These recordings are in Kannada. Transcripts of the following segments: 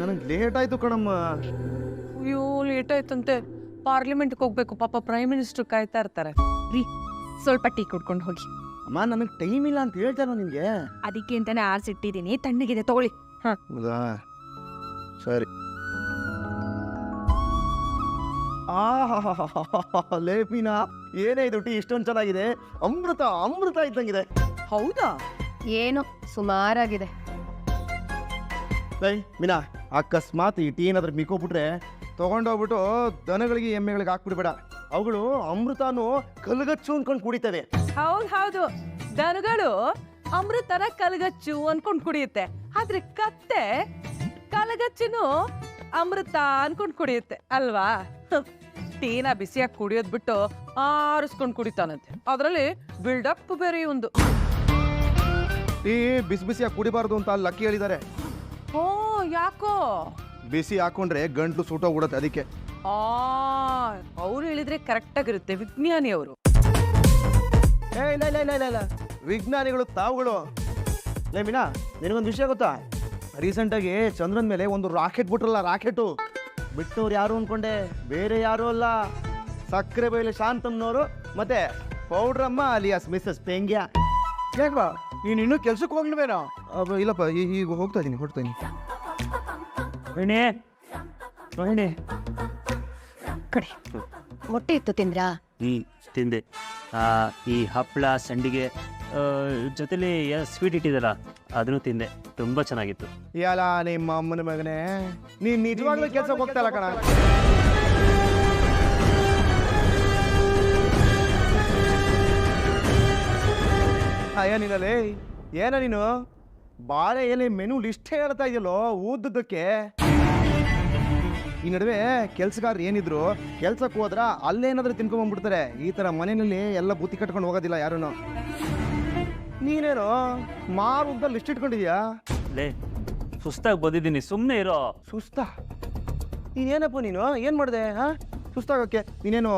ನನಗೆ ಲೇಟ್ ಆಯ್ತು ಕಣಮ್ಮ. ಅಯ್ಯೋ ಲೇಟ್ ಆಯ್ತಂತೆ, ಪಾರ್ಲಿಮೆಂಟ್ಗೆ ಹೋಗ್ಬೇಕು ಪಾಪ, ಪ್ರೈಮ್ ಮಿನಿಸ್ಟರ್ ಕಾಯ್ತಾ ಇರ್ತಾರೆ. ರೀ ಸ್ವಲ್ಪ ಟೀ ಕುಡ್ಕೊಂಡು ಹೋಗಿ. ಅಮ್ಮ ನನಗೆ ಟೈಮ್ ಇಲ್ಲ ಅಂತ ಹೇಳ್ತಾರ ನಿನ್ಗೆ. ಅದಕ್ಕೆ ಅಂತಾನೆ ಆರ್ಸಿಟ್ಟಿದ್ದೀನಿ, ತಣ್ಣಗಿದೆ ತಗೊಳ್ಳಿ. ಹೌದಾ, ಸರಿ. ಲೇ ಮೀನಾ, ಏನೇ ಇದು ಟೀ ಇಷ್ಟೊಂದು ಚೆನ್ನಾಗಿದೆ, ಅಮೃತ ಅಮೃತ ಇದ್ದಂಗಿದೆ. ಹೌದಾ? ಏನು ಸುಮಾರಾಗಿದೆ. ಲೈ ಮೀನಾ, ಅಕಸ್ಮಾತ್ ಈ ಟೀ ಏನಾದ್ರೂ ಮಿಕ್ಕೋಬಿಟ್ರೆ ತಗೊಂಡೋಗ್ಬಿಟ್ಟು ದನಗಳಿಗೆ ಎಮ್ಮೆಗಳಿಗೆ ಹಾಕ್ಬಿಡ್ಬೇಡ. ಅವುಗಳು ಅಮೃತನೂ ಕಲ್ಗಚ್ಚು ಅನ್ಕೊಂಡು ಕುಡಿತವೆ. ಹೌದು, ದನಗಳು ಅಮೃತರ ಕಲಗಚ್ಚು ಅನ್ಕೊಂಡ್ ಕುಡಿಯುತ್ತೆ, ಆದ್ರೆ ಕತ್ತೆ ಕಲಗಚ್ಚುನು ಅಮೃತ ಅನ್ಕೊಂಡ್ ಕುಡಿಯುತ್ತೆ ಅಲ್ವಾ? ಟೀನ ಬಿಸಿಯಾಗಿ ಕುಡಿಯೋದ್ ಬಿಟ್ಟು ಆರಿಸ್ಕೊಂಡ್ ಕುಡಿತಾನಂತೆ, ಅದ್ರಲ್ಲಿ ಬಿಲ್ಡಪ್ ಬೇರೆ ಒಂದು. ಟೀ ಬಿಸಿ ಬಿಸಿಯಾಗಿ ಕುಡಿಬಾರ್ದು ಅಂತ ಅಲ್ಲಿ ಲಕ್ಕಿ ಹೇಳಿದ್ದಾರೆ. ಓ ಯಾಕೋ? ಬಿಸಿ ಹಾಕೊಂಡ್ರೆ ಗಂಟ್ಲು ಸುಟ್ಟೋಗ್ಬಿಡುತ್ತೆ, ಅದಕ್ಕೆ. ಅವ್ರು ಹೇಳಿದ್ರೆ ಕರೆಕ್ಟ್ ಆಗಿರುತ್ತೆ, ವಿಜ್ಞಾನಿ ಅವರು. ಇಲ್ಲ ವಿಜ್ಞಾನಿಗಳು ತಾವುಗಳು. ಲೇ ಮೀನಾ, ನಿನಗೊಂದು ವಿಷಯ ಗೊತ್ತಾ? ರೀಸೆಂಟಾಗಿ ಚಂದ್ರನ ಮೇಲೆ ಒಂದು ರಾಕೆಟ್ ಬಿಟ್ರಲ್ಲ, ರಾಕೆಟು ಬಿಟ್ಟವ್ರು ಯಾರು ಅನ್ಕೊಂಡೆ? ಬೇರೆ ಯಾರು ಅಲ್ಲ, ಸಕ್ಕರೆ ಬೈಲೆ ಶಾಂತಮ್ನವರು ಮತ್ತೆ ಪೌಡ್ರಮ್ಮ ಅಲಿಯಾಸ್ ಮಿಸ್ಸಸ್ ಪೆಂಗ್ಯಾ. ಯಾಕಾ ನೀನು ಇನ್ನೂ ಕೆಲ್ಸಕ್ಕೆ ಹೋಗ್ಲಿವೇನೋ? ಇಲ್ಲಪ್ಪ, ಈಗ ಹೋಗ್ತಾ ಇದ್ದೀನಿ, ಹೊಡ್ತಾ ಇದ್ದೀನಿ. ಕಡೆ ಮೊಟ್ಟೆ ಇತ್ತು ತಿಂದ್ರಾ? ತಿಂದೆ. ಈ ಹಪ್ಪಳ ಸಂಡಿಗೆ ಜೊತೆಲಿ ಸ್ವೀಟ್ ಇಟ್ಟಿದಾರ, ಅದನ್ನು ತಿಂದೆ, ತುಂಬಾ ಚೆನ್ನಾಗಿತ್ತು. ಯಾಲ ನಿಮ್ಮ ಅಮ್ಮನ ಮಗನೇ, ನೀನ್ ನಿಜವಾಗ್ಲೂ ಕೆಲ್ಸಕ್ಕೆ ಹೋಗ್ತಾ ಇಲ್ಲ ಕಣ. ಏನಿಲ್ಲಲೇ, ಏನ ನೀನು ಬಾಳೆ ಎಲೆ ಮೆನು ಲಿಸ್ಟ್ ಹೇಳ್ತಾ ಇದೆಯಲ್ಲೋ ಊದ್ದಕ್ಕೆ. ಈ ನಡುವೆ ಕೆಲ್ಸಗಾರರು ಏನಿದ್ರು ಕೆಲ್ಸಕ್ಕೆ ಹೋದ್ರ ಅಲ್ಲೇನಾದ್ರೂ ತಿನ್ಕೊಂಡ್ಬಂದ್ಬಿಡ್ತಾರೆ. ಈ ತರ ಮನೆಯಲ್ಲಿ ಎಲ್ಲ ಬುತ್ತಿ ಕಟ್ಕೊಂಡು ಹೋಗೋದಿಲ್ಲ ಯಾರೂನು. ನೀನೇನೋ ಮಾರುದ್ದ ಲಿಸ್ಟ್ ಇಟ್ಕೊಂಡಿದ್ಯಾ? ಲೇ, ಸುಸ್ತಾಗಿ ಬಂದಿದ್ದೀನಿ, ಸುಮ್ಮನೆ ಇರೋ. ಸುಸ್ತಾ? ನೀನೇನಪ್ಪ ನೀನು ಏನ್ ಮಾಡಿದೆ? ಸುಸ್ತಾಗಕ್ಕೆ ನೀನೇನು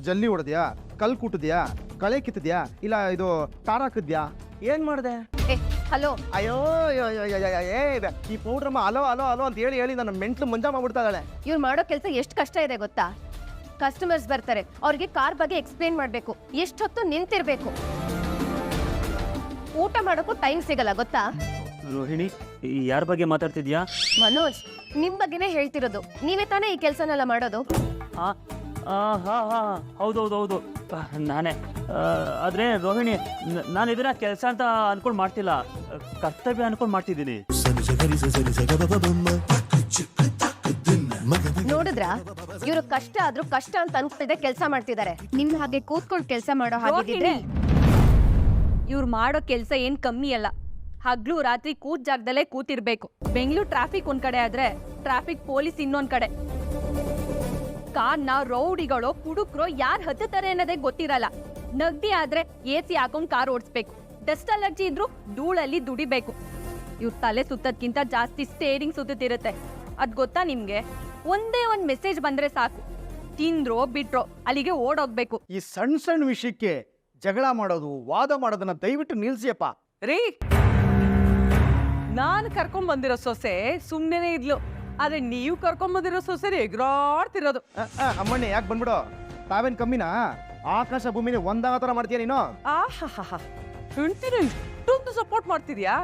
ಜಲ್ಲಿ ಹೊಡೆದ್ಯಾ, ಕಲ್ ಕುಟ್ಟಿದ್ಯಾ, ಕಳೆ ಕಿತ್ತಿದ್ಯಾ, ಇಲ್ಲ ಇದು ಟಾರ್ ಹಾಕಿದ್ಯಾ, ಏನ್ ಮಾಡಿದೆ? ಹಲೋ, ಅಯ್ಯೋ ಈ ಪೌಡ್ರಮ್ಮ ಅಲೋ ಅಲೋ ಅಲೋ ಅಂತ ಹೇಳಿ ನನ್ನ ಮೆಂಟ್ಲು ಮಂಜಾ ಮಾಡ್ಬಿಡ್ತಾ ಇದ್ದಾಳೆ. ಇವ್ರು ಮಾಡೋ ಕೆಲಸ ಎಷ್ಟು ಕಷ್ಟ ಇದೆ ಗೊತ್ತಾ? ಕಸ್ಟಮರ್ಸ್ ಬರ್ತಾರೆ, ಅವ್ರಿಗೆ ಕಾರ್ ಬಗ್ಗೆ ಎಕ್ಸ್ಪ್ಲೇನ್ ಮಾಡ್ಬೇಕು, ಎಷ್ಟೊತ್ತು ನಿಂತಿರ್ಬೇಕು, ಊಟ ಮಾಡೋಕ್ಕೂ ಟೈಮ್ ಸಿಗಲ್ಲ ಗೊತ್ತಾ? ರೋಹಿಣಿ, ಯಾರ ಬಗ್ಗೆ ಮಾತಾಡ್ತಿದ್ಯಾ? ಮನೋಜ್, ನಿಮ್ ಬಗ್ಗೆನೇ ಹೇಳ್ತಿರೋದು. ನೀವೇ ತಾನೇ ಈ ಕೆಲಸನೆಲ್ಲ ಮಾಡೋದು? ಹೌದೌದು, ನಾನೇ. ಆದ್ರೆ ರೋಹಿಣಿ, ನಾನು ಇದನ್ನ ಕೆಲಸ ಅಂತ ಅನ್ಕೊಂಡು ಮಾಡ್ತಿಲ್ಲ, ಕರ್ತವ್ಯ ಅನ್ಕೊಂಡು ಮಾಡ್ತಿದ್ದೀನಿ. ನೋಡಿದ್ರಾ, ಇವ್ರು ಕಷ್ಟ ಆದ್ರೂ ಕಷ್ಟ ಅಂತ ಅನ್ಕೊಂಡಿದ್ದೆ ಕೆಲಸ ಮಾಡ್ತಿದ್ದಾರೆ. ನಿಮ್ ಹಾಗೆ ಕೂತ್ಕೊಂಡು ಕೆಲಸ ಮಾಡೋ ಹಾಗಿದ್ರೆ ಇವ್ರು ಮಾಡೋ ಕೆಲಸ ಏನ್ ಕಮ್ಮಿ ಅಲ್ಲ. ಹಗ್ಲು ರಾತ್ರಿ ಕೂತ್ ಜಾಗದಲ್ಲೇ ಕೂತಿರ್ಬೇಕು. ಬೆಂಗಳೂರು ಟ್ರಾಫಿಕ್ ಒಂದ್ ಕಡೆ ಆದ್ರೆ ಟ್ರಾಫಿಕ್ ಪೊಲೀಸ್ ಇನ್ನೊಂದ್ ಕಡೆ. ಕಾರ್ನ ರೌಡಿಗಳು ಕುಡುಕ್ರು ಯಾರು ಹತ್ತುತ್ತಾರೆ ಅನ್ನೋದೇ ಗೊತ್ತಿರಲ್ಲ. ನಗ್ದಿ ಆದ್ರೆ AC ಹಾಕೊಂಡ್ ಕಾರ್ ಓಡಿಸ್ಬೇಕು. ಡಸ್ಟ್ ಅಲರ್ಜಿ ಇದ್ರು ಧೂಳಲ್ಲಿ ದುಡಿಬೇಕು. ಇವ್ರ ತಲೆ ಸುತ್ತದ್ಕಿಂತ ಜಾಸ್ತಿ ಸ್ಟೇರಿಂಗ್ ಸುತ್ತಿರುತ್ತೆ. ಅದ್ ಗೊತ್ತಾ ನಿಮ್ಗೆ? ಒಂದೇ ಒಂದ್ ಮೆಸೇಜ್ ಬಂದ್ರೆ ಸಾಕು, ತಿಂದ್ರೋ ಬಿಟ್ರೋ ಅಲ್ಲಿಗೆ ಓಡೋಗ್ಬೇಕು. ಈ ಸಣ್ಣ ವಿಷಯಕ್ಕೆ ಜಗಳ ಮಾಡೋದು, ವಾದ ಮಾಡೋದನ್ನ ದಯವಿಟ್ಟು ನಿಲ್ಸಿಯಪ್ಪ. ರೀ, ನಾನು ಕರ್ಕೊಂಡ್ ಬಂದಿರೋ ಸೊಸೆ ಸುಮ್ನೆನೆ ಇದ್ಲು, ಆದ್ರೆ ನೀವು ಕರ್ಕೊಂಡ್ ಬಂದಿರೋ ಸೊಸೆ ಎಗ್ರಾಡ್ತಿರೋದು. ಅಮ್ಮಣ್ಣೆ ಯಾಕೆ ಬಂದ್ಬಿಡು, ತಾವೇನ್ ಕಮ್ಮಿನಾ? ಆಕಾಶ ಭೂಮಿನ ಒಂದಾಗ ತರ ಮಾಡ್ತೀಯ ನೀನು. ಹೆಂಡ್ತಿನ ಇಷ್ಟೊಂದು ಸಪೋರ್ಟ್ ಮಾಡ್ತಿದ್ಯಾ?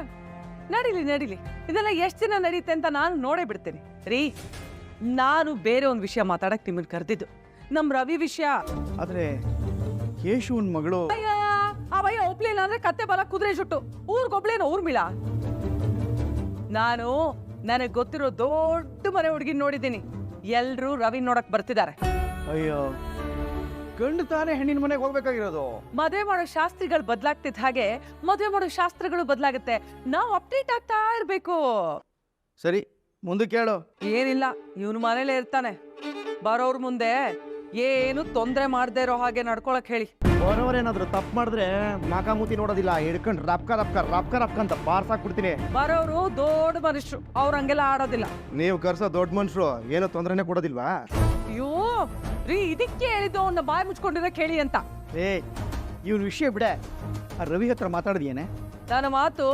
ನಡೀಲಿ, ಇದೆಲ್ಲ ಎಷ್ಟು ದಿನ ನಡೀತೆ ಅಂತ ನಾನು ನೋಡೇ ಬಿಡ್ತೇನೆ. ರೀ, ನಾನು ಬೇರೆ ಒಂದ್ ವಿಷಯ ಮಾತಾಡಕ್ ನಿಮ್ಮನ್ನ ಕರೆದಿದ್ದು, ನಮ್ ರವಿ ವಿಷಯ. ಆದ್ರೆ ಕೇಶವನ್ ಮಗಳು ಅವಯ್ಯ ಒಬ್ಲೇನ ಅಂದ್ರೆ ಕತ್ತೆ ಬಲ ಕುದುರೆ ಜುಟ್ಟು, ಊರ್ಗೊಬ್ಳೇನ ಊರ್ಮಿಳ. ನಾನು ನನಗ್ ಗೊತ್ತಿರೋ ದೊಡ್ಡ ಮನೆ ಹುಡುಗಿನ ನೋಡಿದ್ದೀನಿ, ಎಲ್ರೂ ರವಿ ನೋಡಕ್ ಬರ್ತಿದ್ದಾರೆ. ಅಯ್ಯೋ, ಗಂಡು ತಾನೇ ಹೆಣ್ಣಿನ ಮನೆಗೆ ಹೋಗ್ಬೇಕಾಗಿರೋದು. ಮದುವೆ ಮಾಡೋ ಶಾಸ್ತ್ರಿಗಳು ಬದಲಾಗ್ತಿದ್ದ ಹಾಗೆ ಮದುವೆ ಮಾಡೋ ಶಾಸ್ತ್ರಗಳು ಬದಲಾಗುತ್ತೆ. ನಾವು ಅಪ್ಡೇಟ್ ಆಗ್ತಾ ಇರ್ಬೇಕು. ಸರಿ, ಮುಂದಕ್ಕೆ ಹೇಳು. ಏನಿಲ್ಲ, ಇವನು ಮನೇಲೆ ಇರ್ತಾನೆ. ಬರೋರ್ ಮುಂದೆ ಏನು ತೊಂದ್ರೆ ಮಾಡದೇ ಇರೋ ಹಾಗೆ ನಡ್ಕೊಳಕ್ ಹೇಳಿ. ಬರೋರೇನಾದ್ರು ತಪ್ಪು ಮಾಡಿದ್ರೆ ನಾಕಾಮೂತಿ ನೋಡೋದಿಲ್ಲ, ಹಿಡ್ಕೊಂಡು ರಪ್ಕ ಅಂತ ಬಾರ್ಸಾಕ್ಬಿಡ್ತೀನಿ. ಬರೋರು ದೊಡ್ಡ ಮನುಷ್ಯರು, ಅವ್ರ ಹಂಗೆಲ್ಲ ಆಡೋದಿಲ್ಲ. ನೀವು ಕರ್ಸೋ ದೊಡ್ಡ ಮನುಷ್ಯರು ಏನೋ ತೊಂದರೆನೆ ಕೊಡೋದಿಲ್ವಾ? ಅಯ್ಯೋ ರೀ, ಇದಕ್ಕೆ ಹೇಳಿದ್ದು ಅವನ್ನ ಬಾಯಿ ಮುಚ್ಕೊಂಡಿರಕ್ ಹೇಳಿ ಅಂತ. ಇವ್ನ ವಿಷಯ ಬಿಡೆ, ಆ ರವಿ ಹತ್ರ ಮಾತಾಡಿದ್ಯೇನೆ? ನನ್ನ ಮಾತು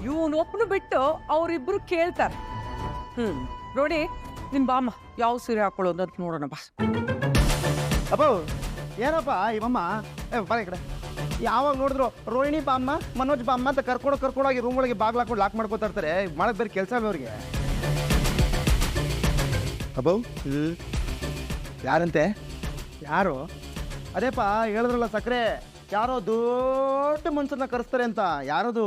ಇವನೊಬ್ಬನು ಬಿಟ್ಟು ಅವರಿಬ್ರು ಕೇಳ್ತಾರೆ. ನೋಡಿ ನಿನ್ ಬಾಮ್ಮ ಯಾವ ಸೀರೆ ಹಾಕೊಳ್ಳೋದು ಅಂತ ನೋಡೋಣ ಬಾ. ಅಪ್ಪೋ ಏನಪ್ಪ ಇವಮ್ಮ ಬರ ಈ ಕಡೆ. ಯಾವಾಗ ನೋಡಿದ್ರು ರೋಹಿಣಿ ಬಾಮ್ಮ ಮನೋಜ್ ಬಾಮ್ಮ ಅಂತ ಕರ್ಕೊಂಡೋಗಿ ರೂಮ್ ಒಳಗೆ ಬಾಗ್ಲು ಹಾಕೊಂಡು ಲಾಕ್ ಮಾಡ್ಕೊತಾ ಇರ್ತಾರೆ. ಮಾಡಕ್ ಬೇರೆ ಕೆಲಸ ಅವ್ರಿಗೆ. ಅಬ್ಬೋ ಯಾರಂತೆ? ಯಾರು? ಅದೇಪ್ಪ ಹೇಳಿದ್ರಲ್ಲ ಸಕ್ಕರೆ, ಯಾರೋ ದೊಡ್ಡ ಮನ್ಸನ್ನ ಕರೆಸ್ತಾರೆ ಅಂತ. ಯಾರದು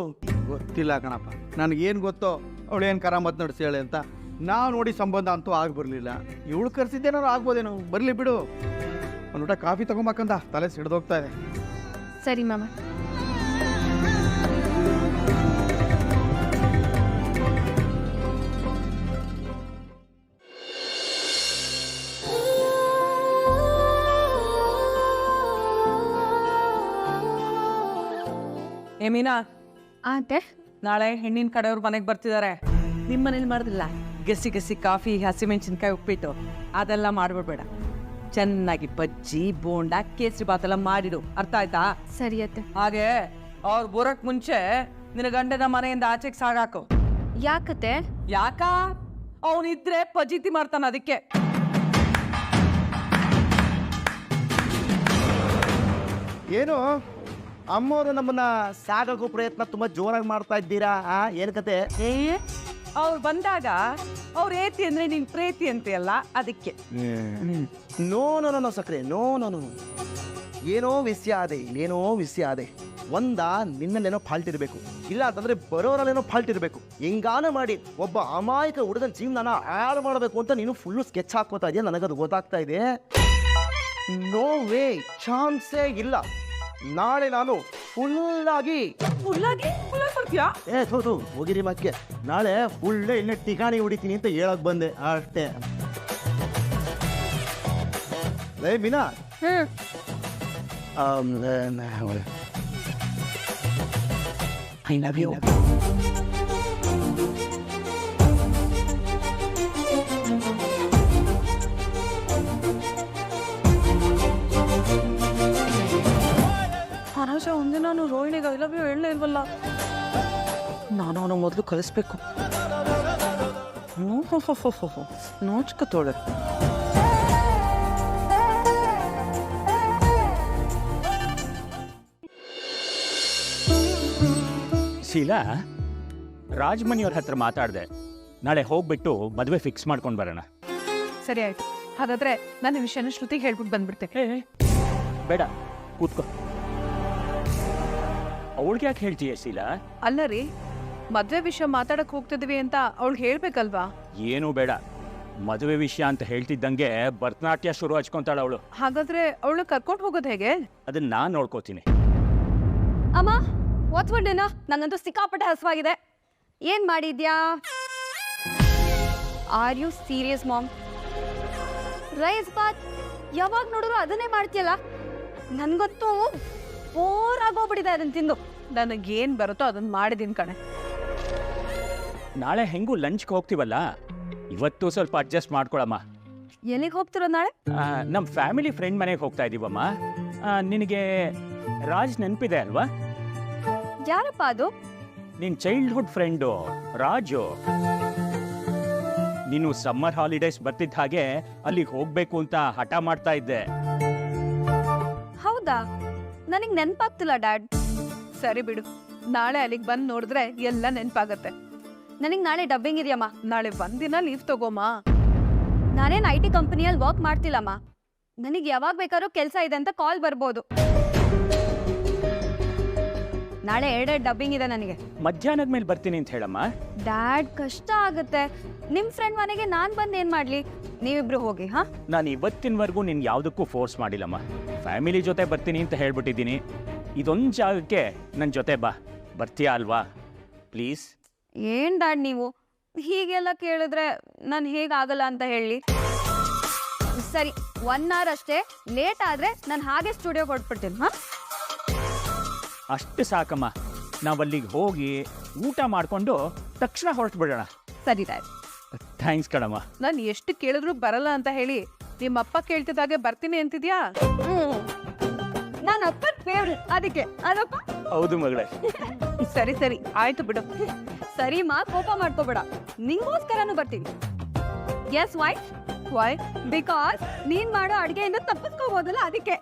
ಗೊತ್ತಿಲ್ಲ ಕಣಪ್ಪ. ನನಗೇನು ಗೊತ್ತೋ ಅವಳೇನು ಕರಾಮತ್ ನಡೆಸ್ಯಾಳೆ ಅಂತ. ನಾವು ನೋಡಿ ಸಂಬಂಧ ಅಂತೂ ಆಗ್ಬರ್ಲಿಲ್ಲ. ಇವಳು ಕರೆಸಿದ್ದೇನಾರು ಆಗ್ಬೋದೇನೋ. ಬರಲಿ ಬಿಡು. ಒಂದು ಊಟ ಕಾಫಿ ತಗೊಂಬಕ್ಕಂದ ತಲೆ ಸಿಡ್ದೋಗ್ತಾ ಇದೆ. ಸರಿ ಮಾಮ. ಏ ಮೀನಾ, ಆತೆ ನಾಳೆ ಹೆಣ್ಣಿನ ಕಡೆಯವ್ರು ಮನೆಗೆ ಬರ್ತಿದ್ದಾರೆ. ನಿಮ್ಮ ಮನೇಲಿ ಮಾಡಿದ್ರಲ್ಲ ಗಸಿ ಕಾಫಿ, ಹಸಿಮೆಣಸಿನ್ಕಾಯಿ ಉಪ್ಪಿಟ್ಟು ಅದೆಲ್ಲ ಮಾಡ್ಬಿಡ್ಬೇಡ. ಚೆನ್ನಾಗಿ ಬಜ್ಜಿ ಬೋಂಡ ಕೇಸರಿ ಬಾತೆಲ್ಲ ಮಾಡಿಡು. ಅರ್ಥ ಆಯ್ತಾ? ಸರಿ ಅತ್ತೆ. ಹಾಗೆ ಅವ್ರು ಬರೋಕ್ ಮುಂಚೆ ನಿನ್ನ ಗಂಡನ ಮನೆಯಿಂದ ಆಚೆಗೆ ಸಾಗಾಕು. ಯಾಕತ್ತೆ? ಯಾಕ? ಅವನಿದ್ರೆ ಪಜೀತಿ ಮಾಡ್ತಾನ. ಅದಕ್ಕೆ ಏನು ಅಮ್ಮವರು ನಮ್ಮನ್ನ ಸಾಗೋ ಪ್ರಯತ್ನ ತುಂಬಾ ಜೋರಾಗಿ ಮಾಡ್ತಾ ಇದ್ದೀರಾ? ಏನ್ ಕತೆ? ಅವ್ರು ಬಂದಾಗ ಅವ್ರ ಏತಿ ಅಂದ್ರೆ ನಿನ್ ಪ್ರೇತಿ ಅಂತೆಯಲ್ಲ, ಅದಕ್ಕೆ. ನೋ ನೋ ನೋ ಸಕ್ರೆ, ನೋ ನೋ ನೋ. ಏನೋ ವಿಷಯ ಅದೇ. ನಿನ್ನಲ್ಲೇನೋ ಫಾಲ್ಟ್ ಇರಬೇಕು, ಇಲ್ಲ ಅಂತಂದ್ರೆ ಬರೋರಲ್ಲೇನೋ ಫಾಲ್ಟ್ ಇರಬೇಕು. ಹೆಂಗಾನ ಮಾಡಿ ಒಬ್ಬ ಅಮಾಯಕ ಹುಡುಗನ ಜೀವನ ಹಾಳು ಮಾಡಬೇಕು ಅಂತ ನೀನು ಫುಲ್ಲು ಸ್ಕೆಚ್ ಹಾಕೋತಾ ಇದೆಯಾ. ನನಗದು ಗೊತ್ತಾಗ್ತಾ ಇದೆ. ನೋ ವೇ, ಚಾನ್ಸೇ ಇಲ್ಲ. ನಾಳೆ ನಾನು ಫುಲ್ಲಾಗಿ ಹೋಗಿರಿ ಮಕ್ಕೆ. ನಾಳೆ ಫುಲ್ಲೇ ಇಲ್ಲೇ ಟಿಕಾಣಿ ಹೊಡಿತೀನಿ ಅಂತ ಹೇಳಕ್ ಬಂದೆ ಅಷ್ಟೇ. ಮೀನಾ, ಐ ಲವ್ ಯು. ಅನಾಶ ಒಂದೇ ನಾನು ರೋಹಿಣಿಗೆ ಐ ಲವ್ ಯು ಹೇಳಲೇ ಇಲ್ವಲ್ಲ. ನಾನು ಅವನ ಮೊದಲು ಕಲಿಸ್ಬೇಕು. ನೋಚ್ಕತೋಳೆ. ಶೀಲಾ, ರಾಜ್ಮನಿಯವ್ರ ಹತ್ರ ಮಾತಾಡಿದೆ. ನಾಳೆ ಹೋಗ್ಬಿಟ್ಟು ಮದುವೆ ಫಿಕ್ಸ್ ಮಾಡ್ಕೊಂಡು ಬರೋಣ. ಸರಿ ಆಯ್ತು. ಹಾಗಾದ್ರೆ ನನ್ನ ವಿಷಯನ ಶ್ರುತಿಗೆ ಹೇಳ್ಬಿಟ್ಟು ಬಂದ್ಬಿಡ್ತೇನೆ. ಬೇಡ, ಕೂತ್ಕೋ. ಅವಳಿಗೆ ಯಾಕೆ ಹೇಳ್ತೀಯ ಶೀಲಾ? ಅಲ್ಲ ರೀ, ಮದ್ವೆ ವಿಷಯ ಮಾತಾಡಕ್ ಹೋಗ್ತಿದ್ವಿ ಅಂತ ಅವಳಿಗೆ ಹೇಳ್ಬೇಕಲ್ವಾ? ಏನೂ ಬೇಡ. ಮದುವೆ ವಿಷಯ ಅಂತ ಹೇಳ್ತಿದ್ದಂಗೆ ಭರತನಾಟ್ಯ ಶುರು ಹಚ್ಕೊಂತಾಳ ಅವಳು. ಹಾಗಾದ್ರೆ ಅವಳನ್ನ ಕರ್ಕೊಂಡು ಹೋಗೋದು ಹೇಗೆ? ಅದನ್ನ ನಾನ್ ನೋಡ್ಕೋತೀನಿ. ಅಮ್ಮ, ಒತ್ಬಿಟ್ಟೇನ? ನಂಗಂತೂ ಸಿಕ್ಕಾಪಟ್ಟೆ ಹಸುವಾಗಿದೆ. ಏನ್ ಮಾಡಿದ್ಯಾ? Are you serious mom? Rice bath ಯಾವಾಗ ನೋಡಿದ್ರು ಅದನ್ನೇ ಮಾಡ್ತೀಯಲ್ಲ. ನನ್ಗೊತ್ತು ಬೋರ್ ಆಗೋಗ್ಬಿಟ್ಟಿದೆ ಅದನ್ನ ತಿಂದು. ನನಗೇನ್ ಬರುತ್ತೋ ಅದನ್ನ ಮಾಡಿದೀನಿ ಕಣೆ. ನಾಳೆ ಹೆಂಗೂ ಲಂಚ್ಗೆ ಹೋಗ್ತೀವಲ್ಲ, ಇವತ್ತು ಸ್ವಲ್ಪ ಅಡ್ಜಸ್ಟ್ ಮಾಡ್ಕೊಳಮ್ಮ. ಎಲ್ಲಿಗೆ ಹೋಗ್ತಿರೋ ನಾಳೆ? ನಮ್ಮ ಫ್ಯಾಮಿಲಿ ಫ್ರೆಂಡ್ ಮನೆಗೆ ಹೋಗ್ತಾ ಇದೀವಮ್ಮ. ನಿನಗೆ ರಾಜ್ ನೆನಪಿದೆ ಅಲ್ವಾ? ಯಾರಪ್ಪ ಅದು? ನಿನ್ ಚೈಲ್ಡ್ಹುಡ್ ಫ್ರೆಂಡು ರಾಜು. ನೀನು ಸಮ್ಮರ್ ಹಾಲಿಡೇಸ್ ಬರ್ತಿದ್ದ ಹಾಗೆ ಅಲ್ಲಿಗೆ ಹೋಗ್ಬೇಕು ಅಂತ ಹಠ ಮಾಡ್ತಾ ಇದ್ದೆ. ಹೌದಾ? ನನಗೆ ನೆನಪಾಗ್ತಿಲ್ಲ ಡ್ಯಾಡ್. ಸರಿ ಬಿಡು, ನಾಳೆ ಅಲ್ಲಿಗೆ ಬಂದು ನೋಡಿದ್ರೆ ಎಲ್ಲ ನೆನಪಾಗತ್ತೆ. ನನಗೆ ನಾಳೆ ಡಬ್ಬಿಂಗ್ ಇದೆಯಮ್ಮ. ನಾಳೆ ಒಂದಿನ ಲೀವ್ ತಗೋಮ್ಮ. ನಾನೇನು IT ಕಂಪನಿಯಲ್ಲಿ ವರ್ಕ್ ಮಾಡ್ತಿಲ್ಲಮ್ಮ. ನನಗೆ ಯಾವಾಗ ಬೇಕಾದ್ರೂ ಕೆಲಸ ಇದೆ ಅಂತ ಕಾಲ್ ಬರ್ಬೋದು. ನಾಳೆ 2 ಡಬ್ಬಿಂಗ್ ಇದೆ ನನಗೆ. ಮಧ್ಯಾಹ್ನದ ಮೇಲೆ ಬರ್ತೀನಿ ಅಂತ ಹೇಳಮ್ಮ. ಡ್ಯಾಡ್, ಕಷ್ಟ ಆಗುತ್ತೆ. ನಿಮ್ ಫ್ರೆಂಡ್ ಮನೆಗೆ ನಾನ್ ಬಂದು ಏನ್ ಮಾಡ್ಲಿ? ನೀವಿಬ್ರು ಹೋಗಿ. ಹಾ, ನಾನು ಇವತ್ತಿನವರೆಗೂ ನಿನ್ ಯಾವುದಕ್ಕೂ ಫೋರ್ಸ್ ಮಾಡಿಲ್ಲಮ್ಮ. ಫ್ಯಾಮಿಲಿ ಜೊತೆ ಬರ್ತೀನಿ ಅಂತ ಹೇಳ್ಬಿಟ್ಟಿದ್ದೀನಿ. ಇದೊಂದು ಜಾಗಕ್ಕೆ ನನ್ನ ಜೊತೆ ಬಾ. ಬರ್ತೀಯಾ ಅಲ್ವಾ? ಪ್ಲೀಸ್. ಏನ್ ಡ್ಯಾಡ್ ನೀವು ಹೀಗೆಲ್ಲ ಕೇಳಿದ್ರೆ ನಾನು ಹೇಗಾಗಲ್ಲ ಅಂತ ಹೇಳಿ. ಸರಿ, 1 hour ಅಷ್ಟೇ. ಲೇಟ್ ಆದ್ರೆ ನಾನು ಹಾಗೆ ಸ್ಟುಡಿಯೋ ಕೊಟ್ಬಿಡ್ತೀನಿ. ಹಾ, ಅಷ್ಟು ಸಾಕಮ್ಮ. ನಾವಲ್ಲಿಗೆ ಹೋಗಿ ಊಟ ಮಾಡಿಕೊಂಡು ತಕ್ಷಣ ಹೊರಟು ಬಿಡೋಣ. ಸರಿ ಡ್ಯಾಡ್. ಥ್ಯಾಂಕ್ಸ್ ಕಣಮ್ಮ. ನಾನು ಎಷ್ಟು ಕೇಳಿದ್ರು ಬರಲ್ಲ ಅಂತ ಹೇಳಿ ನಿಮ್ಮಪ್ಪ ಕೇಳ್ತಿದ್ದಾಗೆ ಬರ್ತೀನಿ ಅಂತಿದ್ಯಾ? ನಾನು ಅಪ್ಪನ ಫೇವ್ರೆಟ್, ಅದಕ್ಕೆ. ಅದಪ್ಪ. ಹೌದು ಮಗಳೇ. ಸರಿ ಸರಿ ಆಯ್ತು ಬಿಡು. ಸರಿ ಮಾ, ಕೋಪ ಮಾಡ್ಕೋಬೇಡ. ನಿಂಗೋಸ್ಕರನೂ ಬರ್ತೀನಿ. S Y? ವೈ? ಬಿಕಾಸ್ ನೀನ್ ಮಾಡೋ ಅಡ್ಗೆಯಿಂದ ತಪ್ಪಿಸ್ಕೋಬೋದಲ್ಲ ಅದಕ್ಕೆ.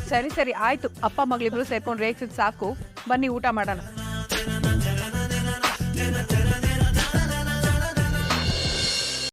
ಸರಿ ಸರಿ ಆಯ್ತು, ಅಪ್ಪ ಮಗಳಿಬ್ರು ಸೇರ್ಕೊಂಡು ರೇಗ್ಸಿದ್ ಸಾಕು, ಬನ್ನಿ ಊಟ ಮಾಡೋಣ.